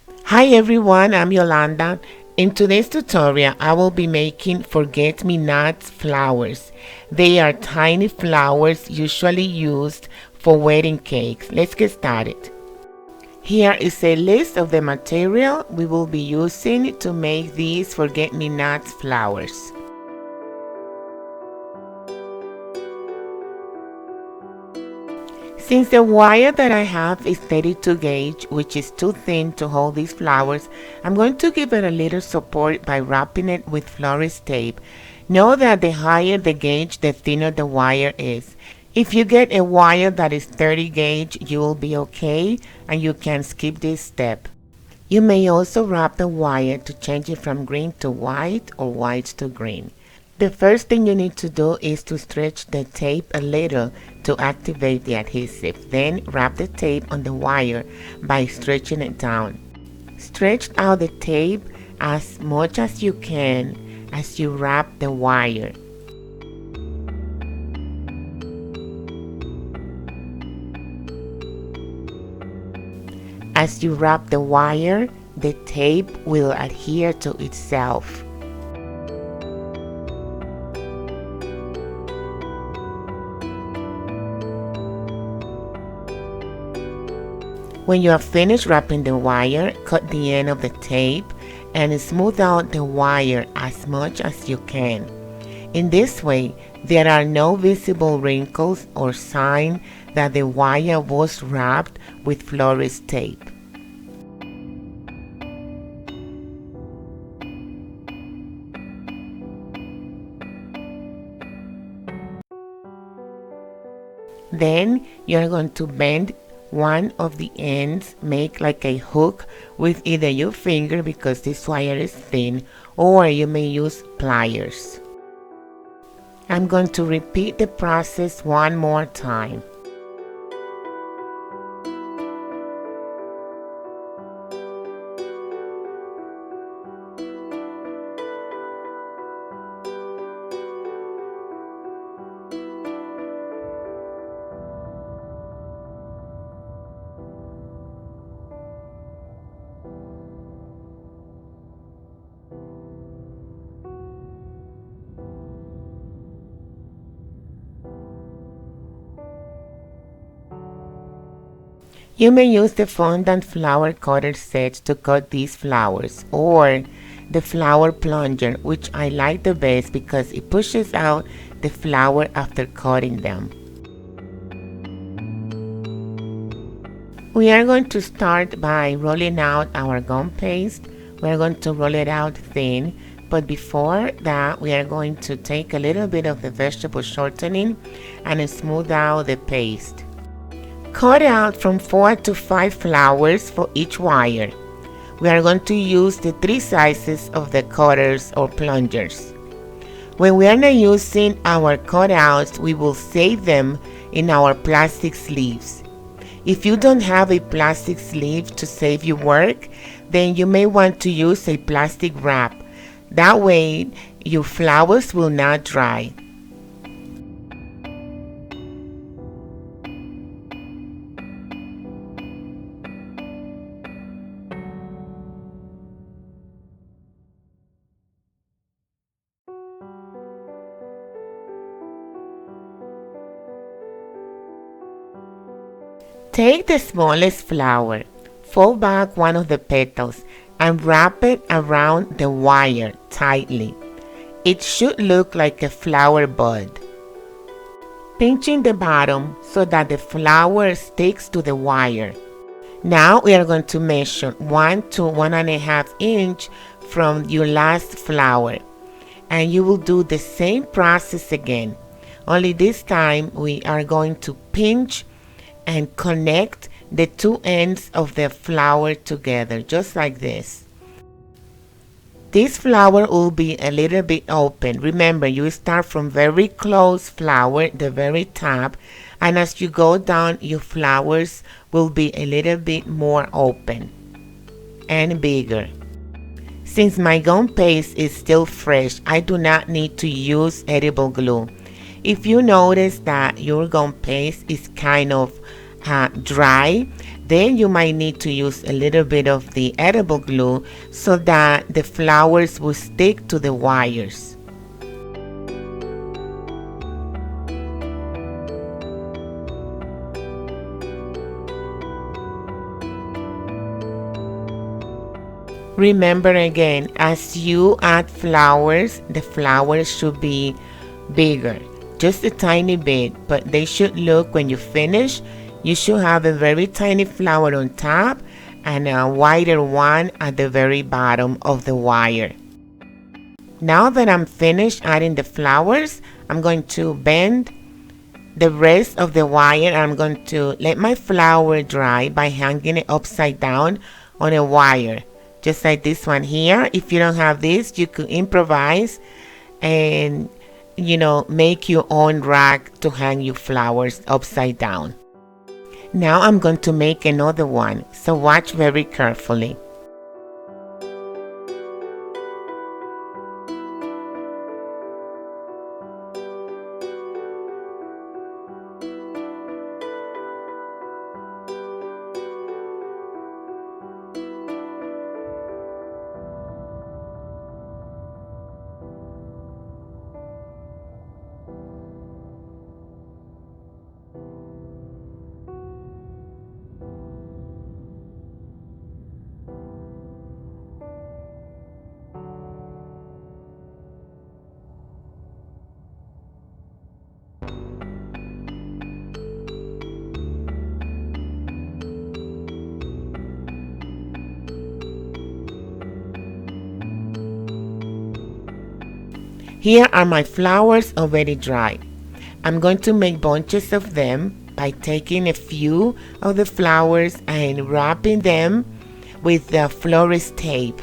Hi everyone, I'm Yolanda. In today's tutorial, I will be making forget-me-not flowers. They are tiny flowers usually used for wedding cakes. Let's get started. Here is a list of the material we will be using to make these forget-me-not flowers. Since the wire that I have is 32 gauge, which is too thin to hold these flowers, I'm going to give it a little support by wrapping it with florist tape. Know that the higher the gauge, the thinner the wire is. If you get a wire that is 30 gauge, you will be okay and you can skip this step. You may also wrap the wire to change it from green to white or white to green. The first thing you need to do is to stretch the tape a little to activate the adhesive. Then wrap the tape on the wire by stretching it down. Stretch out the tape as much as you can as you wrap the wire. As you wrap the wire, the tape will adhere to itself. When you are finished wrapping the wire, cut the end of the tape and smooth out the wire as much as you can. In this way, there are no visible wrinkles or sign that the wire was wrapped with florist tape. Then you are going to bend one of the ends, make like a hook with either your finger because this wire is thin, or you may use pliers. I'm going to repeat the process one more time. You may use the fondant flower cutter set to cut these flowers, or the flower plunger, which I like the best because it pushes out the flower after cutting them. We are going to start by rolling out our gum paste. We are going to roll it out thin, but before that we are going to take a little bit of the vegetable shortening and smooth out the paste. Cut out from 4 to 5 flowers for each wire. We are going to use the 3 sizes of the cutters or plungers. When we are not using our cutouts, we will save them in our plastic sleeves. If you don't have a plastic sleeve to save your work, then you may want to use a plastic wrap. That way, your flowers will not dry. Take the smallest flower, fold back one of the petals, and wrap it around the wire tightly. It should look like a flower bud. Pinching the bottom so that the flower sticks to the wire. Now we are going to measure 1 to 1.5 inch from your last flower. And you will do the same process again. Only this time we are going to pinch and connect the 2 ends of the flower together, just like this. This flower will be a little bit open. Remember, you start from very close flower, the very top, and as you go down, your flowers will be a little bit more open and bigger. Since my gum paste is still fresh, I do not need to use edible glue. If you notice that your gum paste is kind of dry, Then you might need to use a little bit of the edible glue so that the flowers will stick to the wires. Remember again, as you add flowers, the flowers should be bigger, just a tiny bit, but they should look, when you finish, you should have a very tiny flower on top and a wider one at the very bottom of the wire. Now that I'm finished adding the flowers, I'm going to bend the rest of the wire. I'm going to let my flower dry by hanging it upside down on a wire, just like this one here. If you don't have this, you could improvise and, make your own rack to hang your flowers upside down. Now I'm going to make another one, so watch very carefully. Here are my flowers already dried. I'm going to make bunches of them by taking a few of the flowers and wrapping them with the florist tape.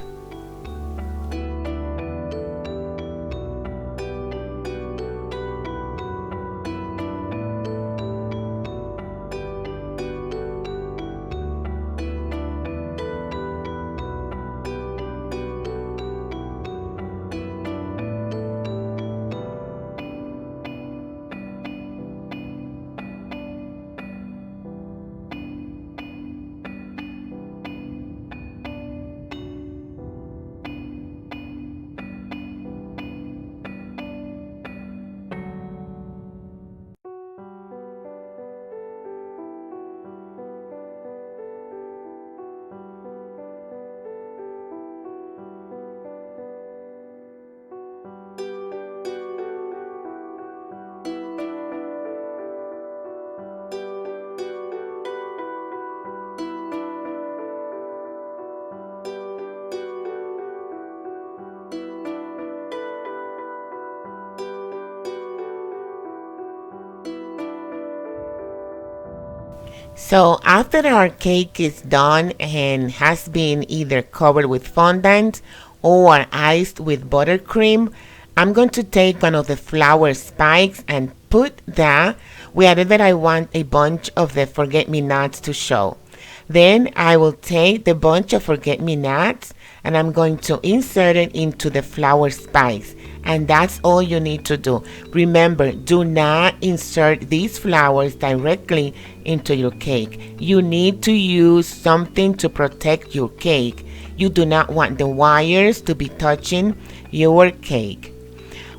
So after our cake is done and has been either covered with fondant or iced with buttercream, I'm going to take one of the flower spikes and put that wherever I want a bunch of the forget-me-nots to show. Then I will take the bunch of forget-me-nots and I'm going to insert it into the flower spikes. And that's all you need to do. Remember, do not insert these flowers directly into your cake. You need to use something to protect your cake. You do not want the wires to be touching your cake.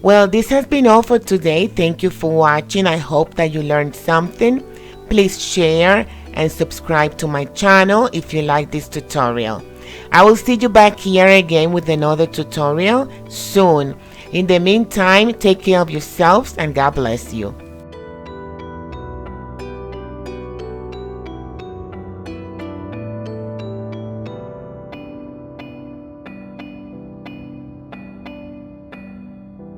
Well, this has been all for today. Thank you for watching. I hope that you learned something. Please share and subscribe to my channel if you like this tutorial. I will see you back here again with another tutorial soon. In the meantime, take care of yourselves and God bless you.